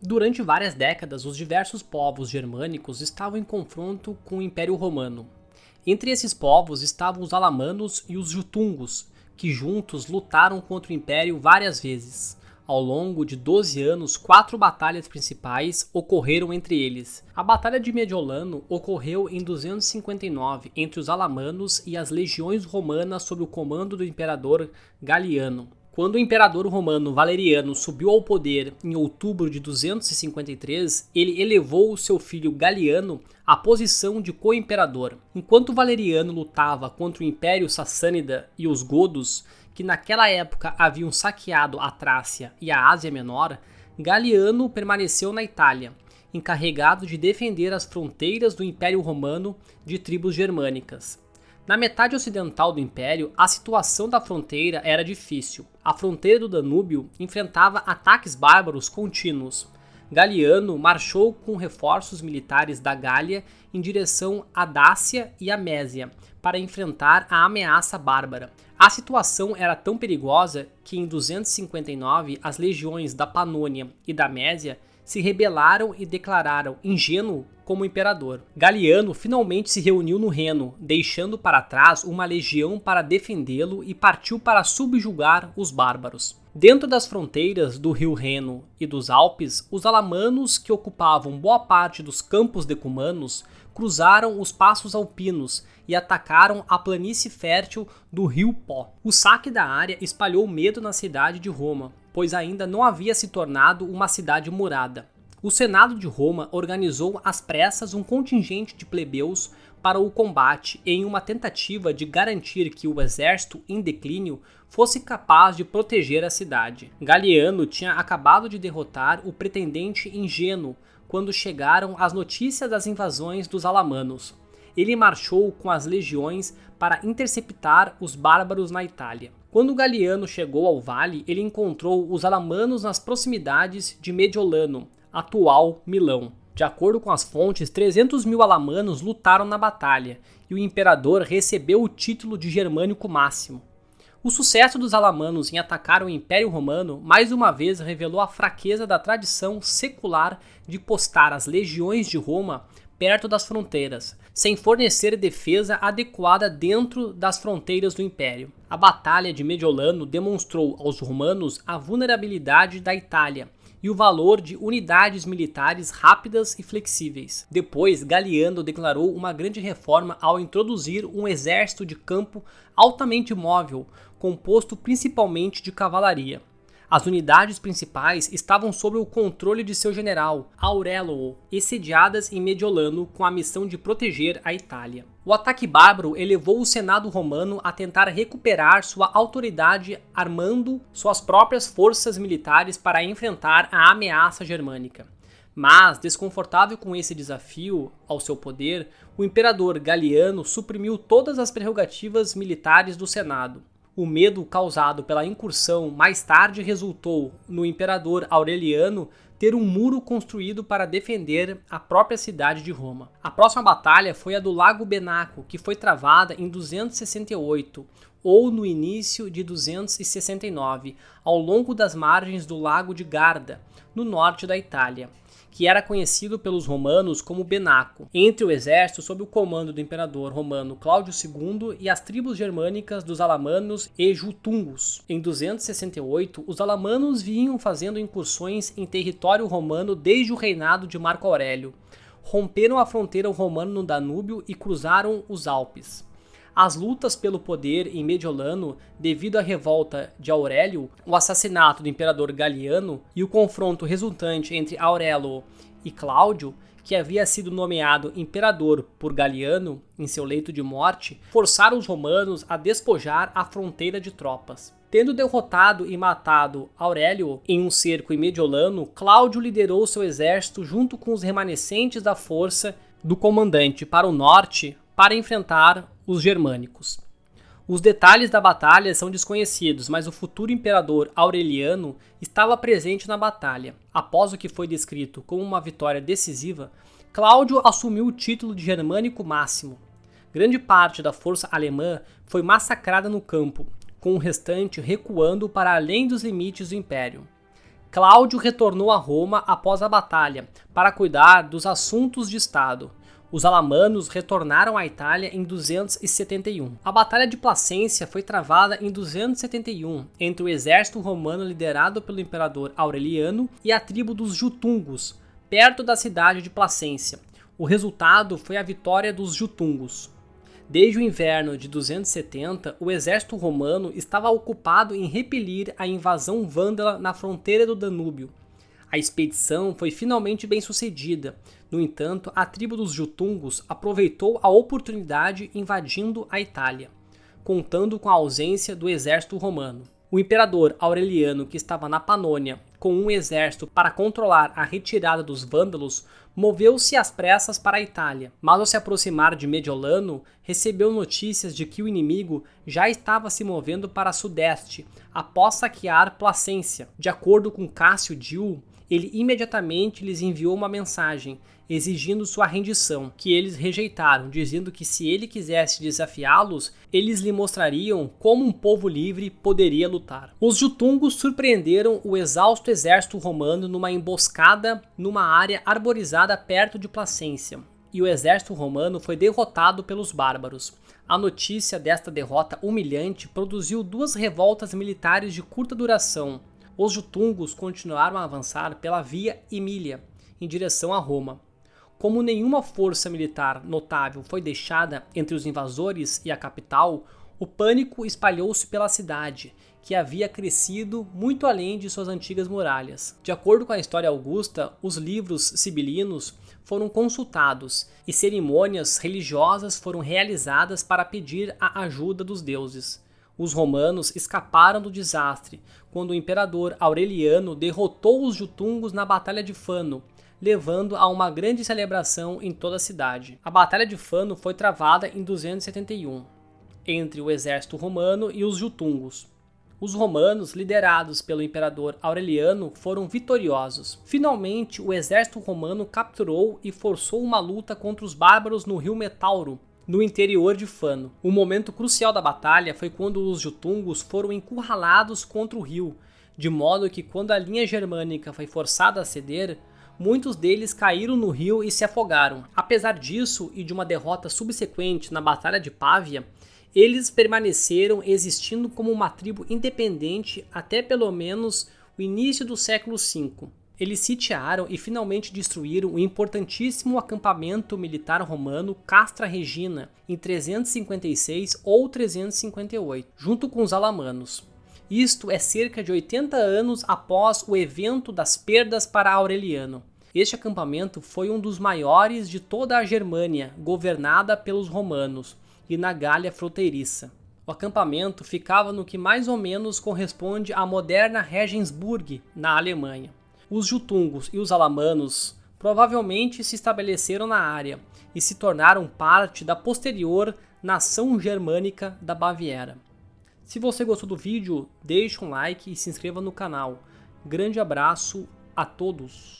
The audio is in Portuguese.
Durante várias décadas, os diversos povos germânicos estavam em confronto com o Império Romano. Entre esses povos estavam os alamanos e os jutungos, que juntos lutaram contra o Império várias vezes. Ao longo de 12 anos, 4 batalhas principais ocorreram entre eles. A Batalha de Mediolano ocorreu em 259 entre os alamanos e as legiões romanas sob o comando do imperador Galiano. Quando o imperador romano Valeriano subiu ao poder em outubro de 253, ele elevou seu filho Galiano à posição de co-imperador. Enquanto Valeriano lutava contra o Império Sassânida e os godos, que naquela época haviam saqueado a Trácia e a Ásia Menor, Galiano permaneceu na Itália, encarregado de defender as fronteiras do Império Romano de tribos germânicas. Na metade ocidental do Império, a situação da fronteira era difícil. A fronteira do Danúbio enfrentava ataques bárbaros contínuos. Galiano marchou com reforços militares da Gália em direção à Dácia e à Mésia para enfrentar a ameaça bárbara. A situação era tão perigosa que em 259 as legiões da Panônia e da Mésia se rebelaram e declararam Ingênuo como imperador. Galiano finalmente se reuniu no Reno, deixando para trás uma legião para defendê-lo e partiu para subjugar os bárbaros. Dentro das fronteiras do rio Reno e dos Alpes, os alamanos, que ocupavam boa parte dos campos decumanos, cruzaram os passos alpinos e atacaram a planície fértil do rio Pó. O saque da área espalhou medo na cidade de Roma, pois ainda não havia se tornado uma cidade murada. O Senado de Roma organizou às pressas um contingente de plebeus para o combate em uma tentativa de garantir que o exército em declínio fosse capaz de proteger a cidade. Galiano tinha acabado de derrotar o pretendente Ingênuo quando chegaram as notícias das invasões dos alamanos. Ele marchou com as legiões para interceptar os bárbaros na Itália. Quando Galiano chegou ao vale, ele encontrou os alamanos nas proximidades de Mediolano, atual Milão. De acordo com as fontes, 300 mil alamanos lutaram na batalha e o imperador recebeu o título de germânico máximo. O sucesso dos alamanos em atacar o Império Romano mais uma vez revelou a fraqueza da tradição secular de postar as legiões de Roma perto das fronteiras, sem fornecer defesa adequada dentro das fronteiras do Império. A Batalha de Mediolano demonstrou aos romanos a vulnerabilidade da Itália e o valor de unidades militares rápidas e flexíveis. Depois, Galiano declarou uma grande reforma ao introduzir um exército de campo altamente móvel, composto principalmente de cavalaria. As unidades principais estavam sob o controle de seu general, Aurelo, e sediadas em Mediolano com a missão de proteger a Itália. O ataque bárbaro elevou o Senado romano a tentar recuperar sua autoridade armando suas próprias forças militares para enfrentar a ameaça germânica. Mas, desconfortável com esse desafio ao seu poder, o imperador Galiano suprimiu todas as prerrogativas militares do Senado. O medo causado pela incursão mais tarde resultou no imperador Aureliano ter um muro construído para defender a própria cidade de Roma. A próxima batalha foi a do Lago Benaco, que foi travada em 268 ou no início de 269, ao longo das margens do Lago de Garda, no norte da Itália, que era conhecido pelos romanos como Benaco, entre o exército sob o comando do imperador romano Cláudio II e as tribos germânicas dos alamanos e jutungos. Em 268, os alamanos vinham fazendo incursões em território romano desde o reinado de Marco Aurélio. Romperam a fronteira romana no Danúbio e cruzaram os Alpes. As lutas pelo poder em Mediolano, devido à revolta de Aurélio, o assassinato do imperador Galiano e o confronto resultante entre Aurelo e Cláudio, que havia sido nomeado imperador por Galiano em seu leito de morte, forçaram os romanos a despojar a fronteira de tropas. Tendo derrotado e matado Aurélio em um cerco em Mediolano, Cláudio liderou seu exército junto com os remanescentes da força do comandante para o norte para enfrentar os germânicos. Os detalhes da batalha são desconhecidos, mas o futuro imperador Aureliano estava presente na batalha. Após o que foi descrito como uma vitória decisiva, Cláudio assumiu o título de germânico máximo. Grande parte da força alemã foi massacrada no campo, com o restante recuando para além dos limites do império. Cláudio retornou a Roma após a batalha para cuidar dos assuntos de Estado. Os alamanos retornaram à Itália em 271. A Batalha de Placência foi travada em 271 entre o exército romano liderado pelo imperador Aureliano e a tribo dos Jutungos, perto da cidade de Placência. O resultado foi a vitória dos Jutungos. Desde o inverno de 270, o exército romano estava ocupado em repelir a invasão vândala na fronteira do Danúbio. A expedição foi finalmente bem sucedida. No entanto, a tribo dos Jutungos aproveitou a oportunidade invadindo a Itália, contando com a ausência do exército romano. O imperador Aureliano, que estava na Panônia com um exército para controlar a retirada dos vândalos, moveu-se às pressas para a Itália, mas ao se aproximar de Mediolano, recebeu notícias de que o inimigo já estava se movendo para sudeste, após saquear Placência. De acordo com Cássio Dio, ele imediatamente lhes enviou uma mensagem, exigindo sua rendição, que eles rejeitaram, dizendo que se ele quisesse desafiá-los, eles lhe mostrariam como um povo livre poderia lutar. Os Jutungos surpreenderam o exausto exército romano numa emboscada numa área arborizada perto de Placência, e o exército romano foi derrotado pelos bárbaros. A notícia desta derrota humilhante produziu duas revoltas militares de curta duração. Os Jutungos continuaram a avançar pela Via Emília, em direção a Roma. Como nenhuma força militar notável foi deixada entre os invasores e a capital, o pânico espalhou-se pela cidade, que havia crescido muito além de suas antigas muralhas. De acordo com a história augusta, os livros sibilinos foram consultados e cerimônias religiosas foram realizadas para pedir a ajuda dos deuses. Os romanos escaparam do desastre quando o imperador Aureliano derrotou os Jutungos na Batalha de Fano, levando a uma grande celebração em toda a cidade. A Batalha de Fano foi travada em 271, entre o exército romano e os Jutungos. Os romanos, liderados pelo imperador Aureliano, foram vitoriosos. Finalmente, o exército romano capturou e forçou uma luta contra os bárbaros no rio Metauro, no interior de Fano. O momento crucial da batalha foi quando os Jutungos foram encurralados contra o rio, de modo que quando a linha germânica foi forçada a ceder, muitos deles caíram no rio e se afogaram. Apesar disso e de uma derrota subsequente na Batalha de Pávia, eles permaneceram existindo como uma tribo independente até pelo menos o início do século V. Eles sitiaram e finalmente destruíram o importantíssimo acampamento militar romano Castra Regina em 356 ou 358, junto com os alamanos. Isto é cerca de 80 anos após o evento das perdas para Aureliano. Este acampamento foi um dos maiores de toda a Germânia, governada pelos romanos, e na Gália fronteiriça. O acampamento ficava no que mais ou menos corresponde à moderna Regensburg, na Alemanha. Os Jutungos e os alamanos provavelmente se estabeleceram na área e se tornaram parte da posterior nação germânica da Baviera. Se você gostou do vídeo, deixe um like e se inscreva no canal. Grande abraço a todos!